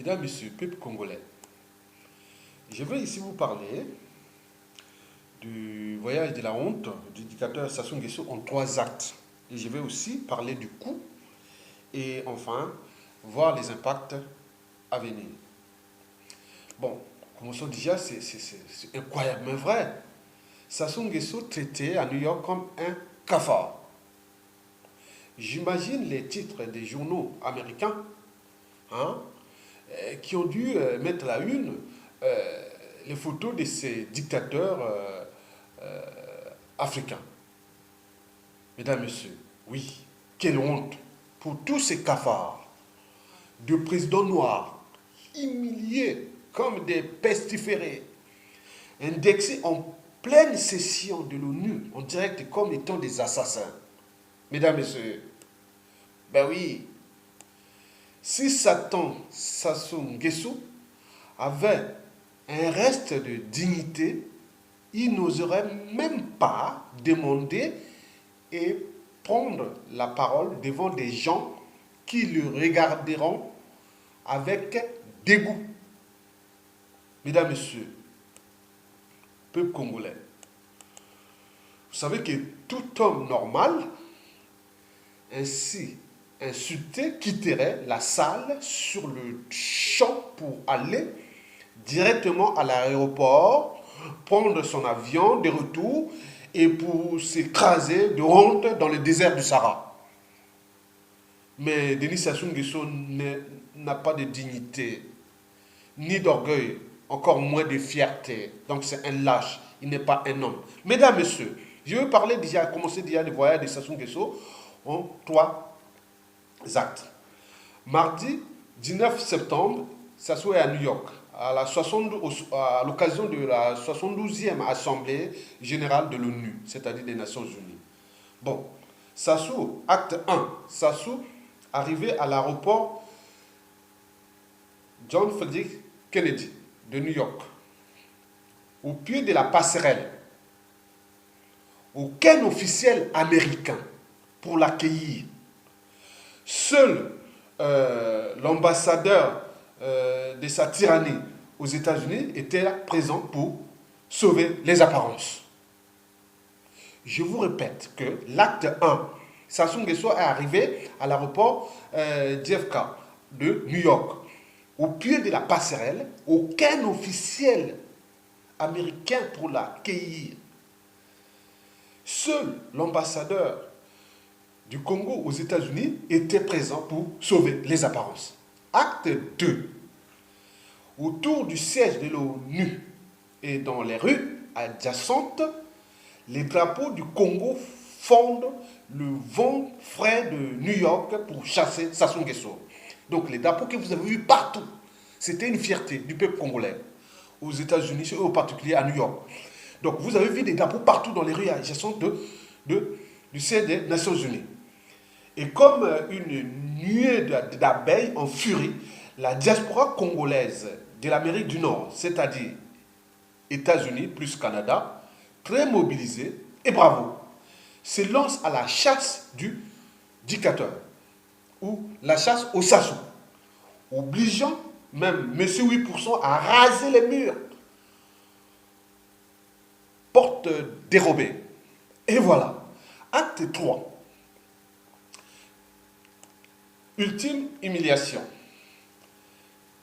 Mesdames, Messieurs, peuple congolais, je vais ici vous parler du voyage de la honte du dictateur Sassou Nguesso en 3 actes. Et je vais aussi parler du coût et enfin voir les impacts à venir. Bon, commençons déjà, c'est incroyable, mais vrai. Sassou Nguesso traité à New York comme un cafard. J'imagine les titres des journaux américains hein, qui ont dû mettre la une les photos de ces dictateurs africains. Mesdames, Messieurs, oui, quelle honte pour tous ces cafards de présidents noirs, humiliés comme des pestiférés, indexés en pleine session de l'ONU, en direct comme étant des assassins. Mesdames, Messieurs, ben oui, si Satan Sassou Nguesso avait un reste de dignité, il n'oserait même pas demander et prendre la parole devant des gens qui le regarderont avec dégoût. Mesdames, Messieurs, peuple congolais, vous savez que tout homme normal, ainsi insulté, quitterait la salle sur le champ pour aller directement à l'aéroport, prendre son avion de retour et pour s'écraser de honte dans le désert du Sahara. Mais Denis Sassou Nguesso n'a pas de dignité, ni d'orgueil, encore moins de fierté. Donc c'est un lâche, il n'est pas un homme. Mesdames, Messieurs, je vais parler déjà, commencer déjà le voyage de Sassou Nguesso en 3 actes. Mardi 19 septembre, Sassou est à New York, à l'occasion de la 72e Assemblée générale de l'ONU, c'est-à-dire des Nations Unies. Bon, Sassou, acte 1, Sassou, arrivé à l'aéroport John F. Kennedy de New York, au pied de la passerelle. Aucun officiel américain pour l'accueillir. Seul l'ambassadeur de sa tyrannie aux États-Unis était là, présent pour sauver les apparences. Je vous répète que l'acte 1, Sassou Nguesso est arrivé à l'aéroport JFK de New York. Au pied de la passerelle, aucun officiel américain pour l'accueillir. Seul l'ambassadeur du Congo aux États-Unis était présent pour sauver les apparences. Acte 2. Autour du siège de l'ONU et dans les rues adjacentes, les drapeaux du Congo fondent le vent frais de New York pour chasser Sassou Nguesso. Donc les drapeaux que vous avez vus partout, c'était une fierté du peuple congolais, aux États-Unis, et en particulier à New York. Donc vous avez vu des drapeaux partout dans les rues adjacentes du siège des Nations Unies. Et comme une nuée d'abeilles en furie, la diaspora congolaise de l'Amérique du Nord, c'est-à-dire États-Unis plus Canada, très mobilisée et bravo, se lance à la chasse du dictateur ou la chasse au Sassou, obligeant même M. 8% à raser les murs, porte dérobée. Et voilà, acte 3. Ultime humiliation.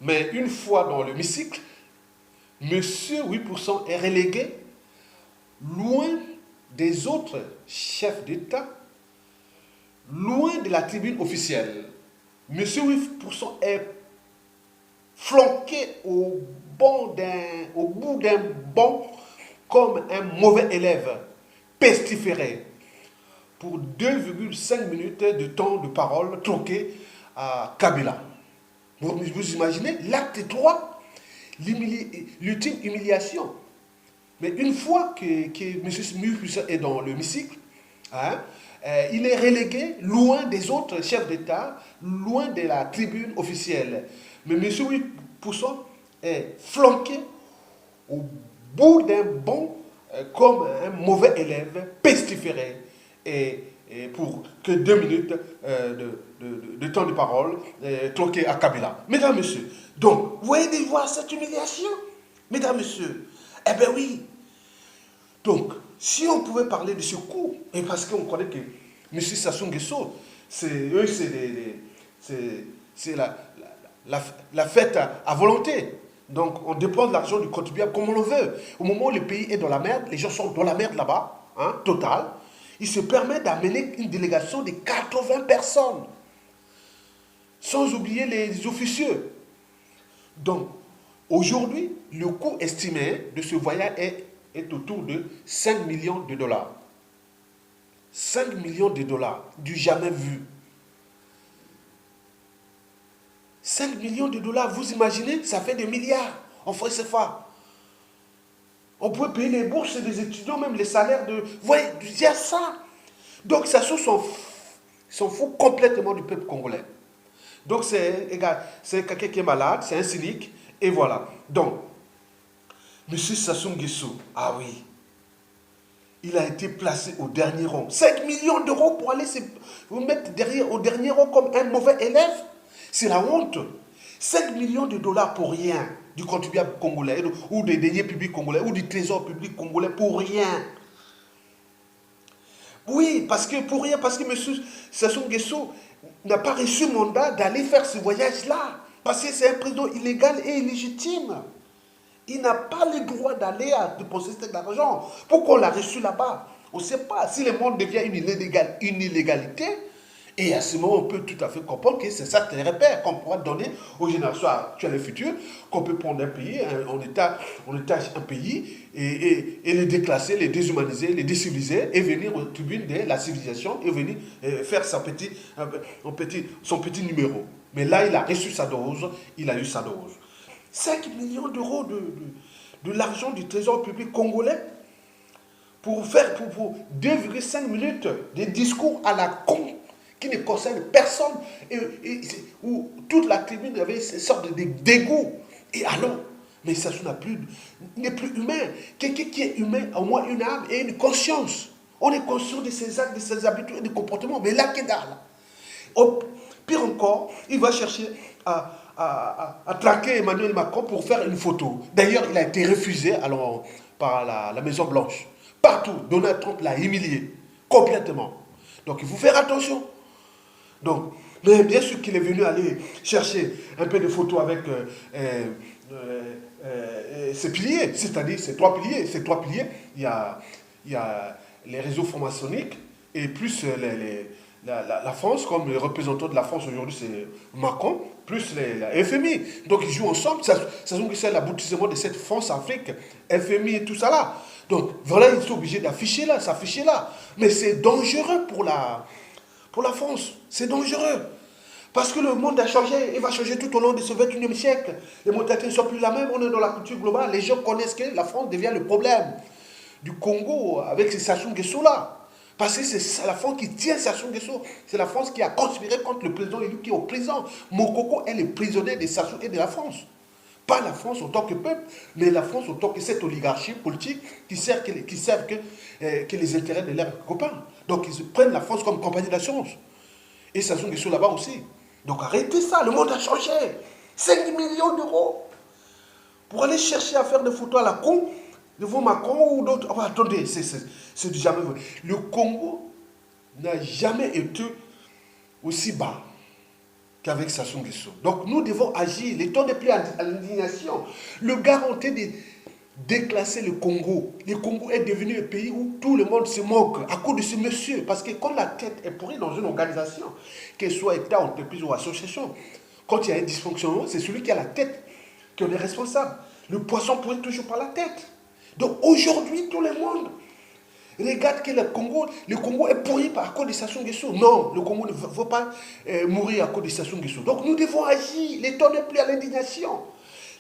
Mais une fois dans l'hémicycle, M. 8% est relégué loin des autres chefs d'État, loin de la tribune officielle. M. 8% est flanqué au bout d'un banc comme un mauvais élève pestiféré pour 2,5 minutes de temps de parole troqué à Kabila. Vous imaginez l'acte 3, l'ultime humiliation. Mais une fois que M. Smith est dans l'hémicycle, hein, il est relégué loin des autres chefs d'État, loin de la tribune officielle. Mais M. 8% est flanqué au bout d'un banc comme un mauvais élève pestiféré et et pour que 2 minutes de temps de parole cloqué à Kabila. Mesdames, Messieurs, donc, vous voyez de voir cette humiliation? Mesdames, Messieurs, eh bien oui. Donc, si on pouvait parler de ce coup, et parce qu'on connaît que M. Sassou Nguesso, c'est la fête à volonté. Donc, on dépense l'argent du contribuable comme on le veut. Au moment où le pays est dans la merde, les gens sont dans la merde là-bas, hein, total. Il se permet d'amener une délégation de 80 personnes, sans oublier les officieux. Donc, aujourd'hui, le coût estimé de ce voyage est autour de 5 millions de dollars. 5 millions de dollars, du jamais vu. 5 millions de dollars, vous imaginez, ça fait des milliards en francs CFA. On peut payer les bourses des étudiants, même les salaires de... Vous voyez, il y a ça. Donc, ça s'en fout complètement du peuple congolais. Donc, c'est quelqu'un qui est malade, c'est un cynique, et voilà. Donc, M. Sassou Nguesso, ah oui, il a été placé au dernier rang. 5 millions d'euros pour aller vous mettre au dernier rang comme un mauvais élève. C'est la honte. 5 millions de dollars pour rien du contribuable congolais ou des deniers publics congolais ou du trésor public congolais pour rien. Oui, parce que pour rien, parce que M. Sassou Nguesso n'a pas reçu mandat d'aller faire ce voyage-là. Parce que c'est un président illégal et illégitime. Il n'a pas le droit d'aller à dépenser cet argent. Pourquoi on l'a reçu là-bas? On ne sait pas. Si le monde devient une illégalité, et à ce moment, on peut tout à fait comprendre que c'est ça que les repères qu'on pourra donner aux générations actuelles et futures, qu'on peut prendre un pays, on étage un pays, et les déclasser, les déshumaniser, les déciviliser, et venir aux tribunes de la civilisation, et venir faire son petit numéro. Mais là, il a reçu sa dose, il a eu sa dose. 5 millions d'euros de l'argent du trésor public congolais pour 2,5 minutes de discours à la con qui ne concerne personne où toute la tribune avait une sorte de dégoût. Et alors, mais ça n'est plus humain. Quelqu'un qui est humain a au moins une âme et une conscience. On est conscient de ses actes, de ses habitudes et de comportements. Mais là, qu'est-ce là? Pire encore, il va chercher à traquer Emmanuel Macron pour faire une photo. D'ailleurs, il a été refusé par la Maison Blanche. Partout, Donald Trump l'a humilié complètement. Donc, il faut faire attention. Donc, mais bien sûr qu'il est venu aller chercher un peu de photos avec ses piliers, c'est-à-dire ces trois piliers. Ces trois piliers, il y a les réseaux francs-maçonniques et plus la France, comme le représentant de la France aujourd'hui, c'est Macron, plus la FMI. Donc ils jouent ensemble. Ça c'est l'aboutissement de cette France-Afrique, FMI et tout ça là. Donc voilà, ils sont obligés d'afficher là, s'afficher là. Mais c'est dangereux pour la France. C'est dangereux. Parce que le monde a changé, il va changer tout au long de ce 21e siècle. Les mentalités ne sont plus la même, on est dans la culture globale. Les gens connaissent que la France devient le problème du Congo avec ces Sassou Nguesso là. Parce que c'est la France qui tient Sassou Nguesso. C'est la France qui a conspiré contre le président élu qui est au prison. Mokoko est le prisonnier de Sassou et de la France. Pas la France en tant que peuple, mais la France en tant que cette oligarchie politique qui servent que les intérêts de leurs copains. Donc ils prennent la France comme compagnie d'assurance. Et Sassou Nguesso là-bas aussi. Donc arrêtez ça, le monde a changé. 5 millions d'euros pour aller chercher à faire des photos à la con devant Macron ou d'autres. Oh, attendez, c'est du jamais vrai. Le Congo n'a jamais été aussi bas qu'avec Sassou Nguesso. Donc nous devons agir. Le temps n'est plus à l'indignation. Le gars a tenté de déclasser le Congo. Le Congo est devenu un pays où tout le monde se moque à cause de ce monsieur. Parce que quand la tête est pourrie dans une organisation, qu'elle soit État, entreprise ou association, quand il y a un dysfonctionnement, c'est celui qui a la tête qui en est responsable. Le poisson pourrit toujours par la tête. Donc aujourd'hui, tout le monde regarde que le Congo est pourri à cause de Sassou Nguesso. Non, le Congo ne va pas mourir à cause de Sassou Nguesso. Donc nous devons agir. Le temps n'est plus à l'indignation.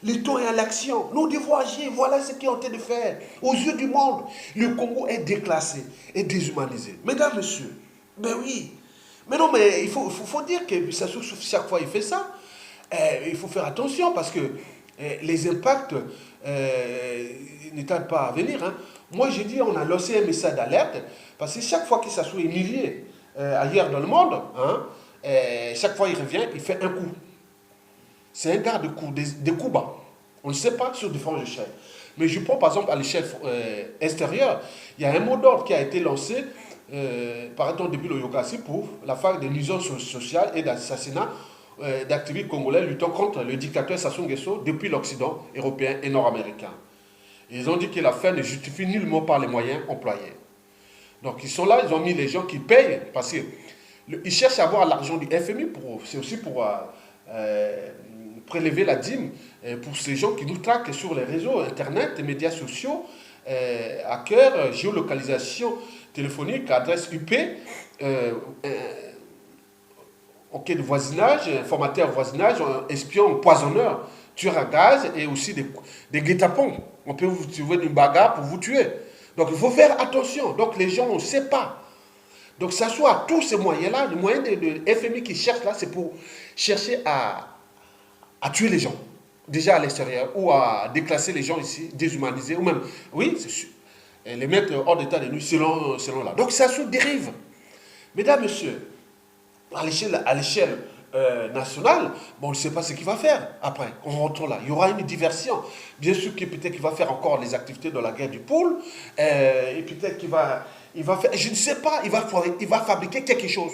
Le temps est à l'action. Nous devons agir. Voilà ce qu'ils ont tenté de faire. Aux yeux du monde, le Congo est déclassé et déshumanisé. Mesdames, messieurs, ben oui. Mais non, mais il faut dire que Sassou, chaque fois il fait ça, il faut faire attention parce que les impacts ne tardent pas à venir. Hein. Moi, j'ai dit, on a lancé un message d'alerte parce que chaque fois que Sassou est humilié, ailleurs dans le monde, hein, chaque fois il revient, il fait un coup. C'est un gars de coups, des coups bas. On ne sait pas sur différentes échelles. Mais je prends par exemple à l'échelle extérieure, il y a un mot d'ordre qui a été lancé par exemple depuis le Yokasi pour la phase de nuisance sociale et d'assassinat d'activistes congolais luttant contre le dictateur Sassou Nguesso depuis l'Occident européen et nord-américain. Ils ont dit que la fin ne justifie nullement par les moyens employés. Donc ils sont là, ils ont mis les gens qui payent parce qu'ils cherchent à avoir l'argent du FMI, c'est aussi pour prélever la dîme pour ces gens qui nous traquent sur les réseaux Internet, les médias sociaux, hackers, géolocalisation téléphonique, adresse UP, enquête de voisinage, informateur voisinage, espion, empoisonneur, tueur à gaz et aussi des guet-apens. On peut vous trouver une bagarre pour vous tuer. Donc il faut faire attention. Donc les gens, on ne sait pas. Donc ça soit à tous ces moyens-là, le moyen de FMI qui cherche là, c'est pour chercher à tuer les gens, déjà à l'extérieur, ou à déclasser les gens ici, déshumaniser, ou même, oui, c'est sûr, et les mettre hors d'état de nuit selon là. Donc ça se dérive. Mesdames, messieurs, à l'échelle nationale, bon, on ne sait pas ce qu'il va faire après. On rentre là. Il y aura une diversion. Bien sûr que peut-être qu'il va faire encore les activités de la guerre du pôle, et peut-être qu'il va faire, je ne sais pas, il va fabriquer quelque chose.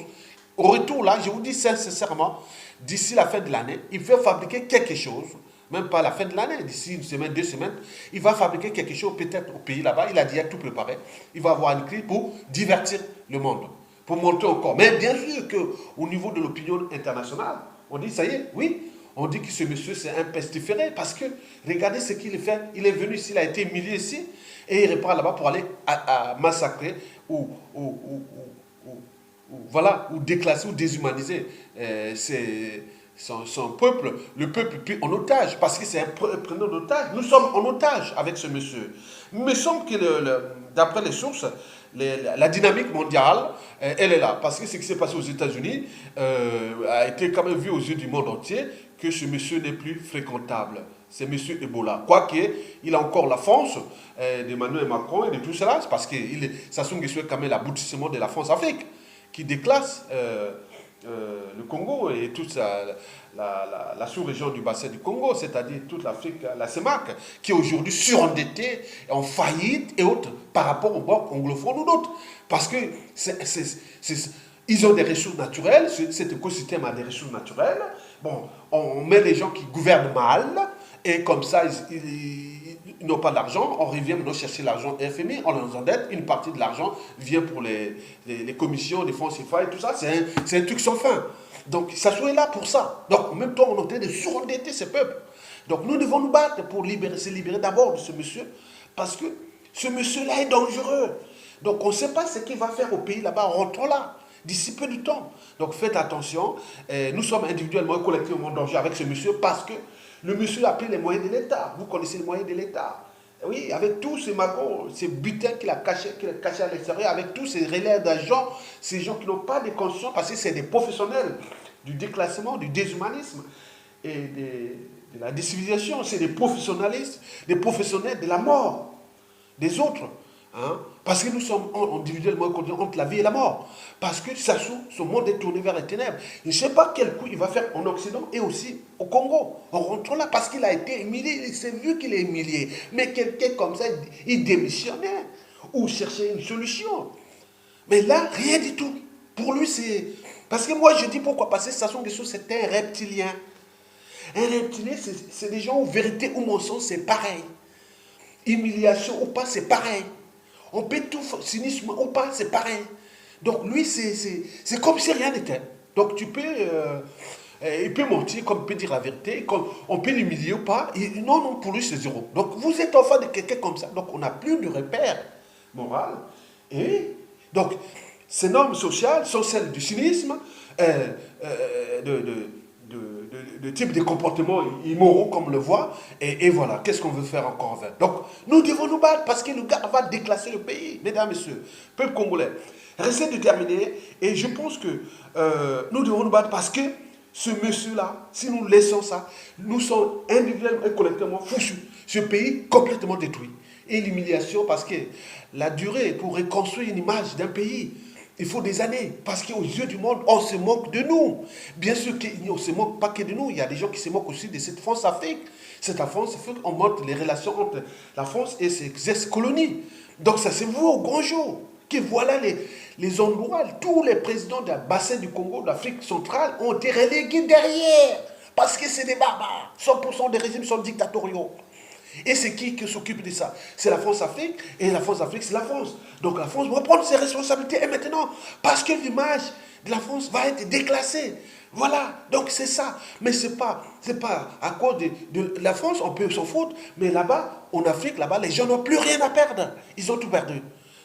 Au retour là, je vous dis sincèrement, d'ici la fin de l'année, il va fabriquer quelque chose, même pas la fin de l'année, d'ici une semaine, 2 semaines, il va fabriquer quelque chose peut-être au pays là-bas, il a déjà tout préparé, il va avoir une clé pour divertir le monde, pour montrer encore. Mais bien sûr qu'au niveau de l'opinion internationale, on dit, ça y est, oui, on dit que ce monsieur c'est un pestiféré, parce que regardez ce qu'il fait, il est venu ici, il a été humilié ici, et il repart là-bas pour aller à massacrer voilà, ou déclasser ou déshumaniser son peuple, le peuple pris en otage, parce que c'est un preneur d'otage. Nous sommes en otage avec ce monsieur. Il me semble que, d'après les sources, la dynamique mondiale, elle est là. Parce que ce qui s'est passé aux États-Unis a été quand même vu aux yeux du monde entier que ce monsieur n'est plus fréquentable. C'est monsieur Ebola. Quoique, il a encore la France d'Emmanuel Macron et de tout cela, parce que Sassou Nguesso est quand même l'aboutissement de la France-Afrique, qui déclasse le Congo et toute la sous-région du bassin du Congo, c'est-à-dire toute l'Afrique, la CEMAC, qui est aujourd'hui surendettée, en faillite et autres, par rapport aux blocs anglophones ou d'autres. Parce que ils ont des ressources naturelles, cet écosystème a des ressources naturelles. Bon, on met les gens qui gouvernent mal, et comme ça, ils n'ont pas d'argent, on revient maintenant chercher l'argent FMI, on les endette, une partie de l'argent vient pour les commissions, les fonds CFA et tout ça, c'est un truc sans fin. Donc ça soit là pour ça. Donc en même temps, on est en train de surendetter ces peuples. Donc nous devons nous battre pour se libérer d'abord de ce monsieur, parce que ce monsieur-là est dangereux. Donc on ne sait pas ce qu'il va faire au pays là-bas, rentrons là, d'ici peu de temps. Donc faites attention, nous sommes individuellement et collectivement en danger avec ce monsieur, parce que le monsieur a pris les moyens de l'État. Vous connaissez les moyens de l'État. Oui, avec tous ces magots, ces butins qu'il a cachés à l'extérieur, avec tous ces relais d'agents, ces gens qui n'ont pas de conscience, parce que c'est des professionnels du déclassement, du déshumanisme et de la décivilisation. C'est des professionnalistes, des professionnels de la mort des autres. Hein? Parce que nous sommes individuellement entre la vie et la mort. Parce que son monde est tourné vers les ténèbres. Je ne sais pas quel coup il va faire en Occident et aussi au Congo. On rentre là parce qu'il a été humilié. Il s'est vu qu'il est humilié. Mais quelqu'un comme ça, il démissionnait ou cherchait une solution. Mais là, rien du tout. Pour lui, c'est... Parce que moi, je dis pourquoi. Parce que Sassou Nguesso, c'était un reptilien. Un reptilien, c'est des gens où vérité ou mensonge, c'est pareil. Humiliation ou pas, c'est pareil. On peut tout, cynisme ou pas, c'est pareil. Donc lui, c'est comme si rien n'était. Donc tu peux, il peut mentir, comme il peut dire la vérité, comme on peut l'humilier ou pas. Non, pour lui, c'est zéro. Donc vous êtes enfant de quelqu'un comme ça. Donc on n'a plus de repère moral. Et donc ces normes sociales sont celles du cynisme, de type de comportements immoraux comme on le voit, et voilà, qu'est-ce qu'on veut faire encore avec? Donc, nous devons nous battre parce que le gars va déclasser le pays, mesdames, messieurs, peuple congolais. Restez déterminés, et je pense que nous devons nous battre parce que ce monsieur-là, si nous laissons ça, nous sommes individuellement et collectivement foutus. Ce pays complètement détruit. Et l'humiliation, parce que la durée pour reconstruire une image d'un pays, Il faut des années, parce qu'aux yeux du monde, on se moque de nous. Bien sûr qu'on ne se moque pas que de nous, il y a des gens qui se moquent aussi de cette France-Afrique. Cette France-Afrique, on montre les relations entre la France et ses ex-colonies. Donc ça se voit au grand jour, que voilà les endroits, tous les présidents d'un bassin du Congo, d'Afrique centrale, ont été relégués derrière, parce que c'est des barbares. 100% des régimes sont dictatoriaux. Et c'est qui s'occupe de ça? C'est la France-Afrique, et la France-Afrique, c'est la France. Donc la France doit prendre ses responsabilités, et maintenant, parce que l'image de la France va être déclassée. Voilà, donc c'est ça. Mais c'est pas à cause de la France, on peut s'en foutre, mais là-bas, en Afrique, là-bas, les gens n'ont plus rien à perdre. Ils ont tout perdu.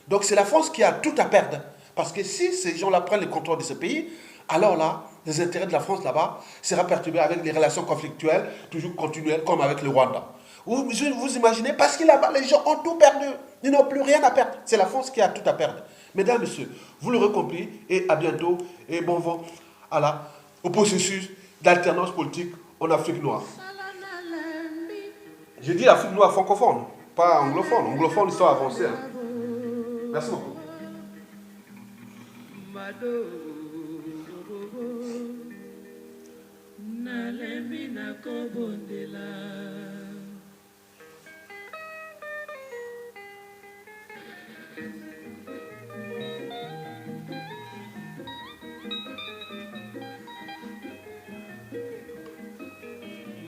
Donc c'est la France qui a tout à perdre. Parce que si ces gens-là prennent le contrôle de ce pays, alors là, les intérêts de la France là-bas sera perturbés avec des relations conflictuelles, toujours continuelles, comme avec le Rwanda. Vous imaginez? Parce que là-bas, les gens ont tout perdu. Ils n'ont plus rien à perdre. C'est la France qui a tout à perdre. Mesdames, Messieurs, vous l'aurez compris, et à bientôt, et bon vent au processus d'alternance politique en Afrique noire. J'ai dit Afrique noire francophone, pas anglophone. Anglophone, ils sont avancés. Hein. Merci beaucoup.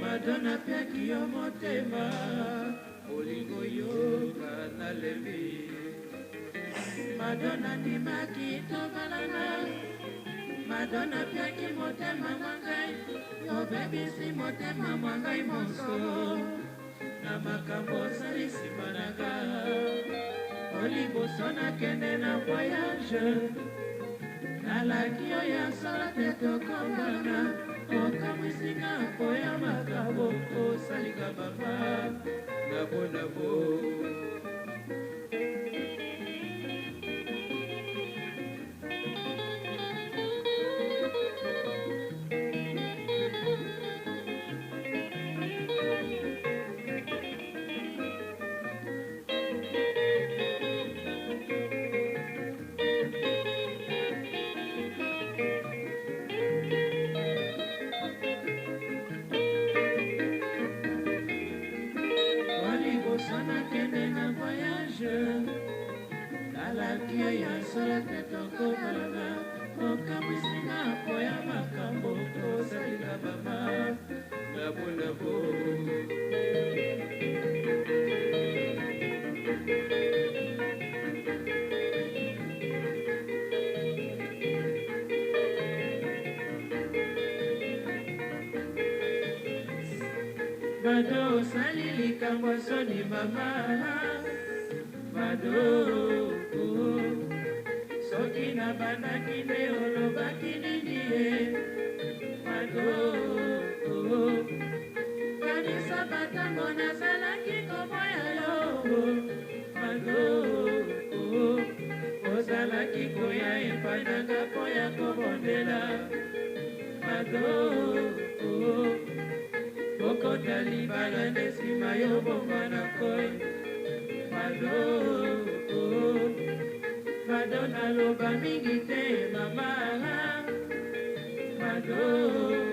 Madonna piaki yo motema olingo yoka nalembi Madonna ndimaki tobalana Madonna piaki motema mwangai obebisi motema mwangai monso na makambo osalisi mananga oliboso nakende na voyage nalaki oyo asala te tokombana okamwisinga koya makabo osalika baba nabo Mado salili kambo soni mama Mado soki na bandaki nde olobaki nini ye Mado kanisa batango nazalaki koboya yo Mado ozalaki koya epai nanga po ya kobondela Mado Okota libala nesima yo bomba na koi Mado naloba mingi te mama Mado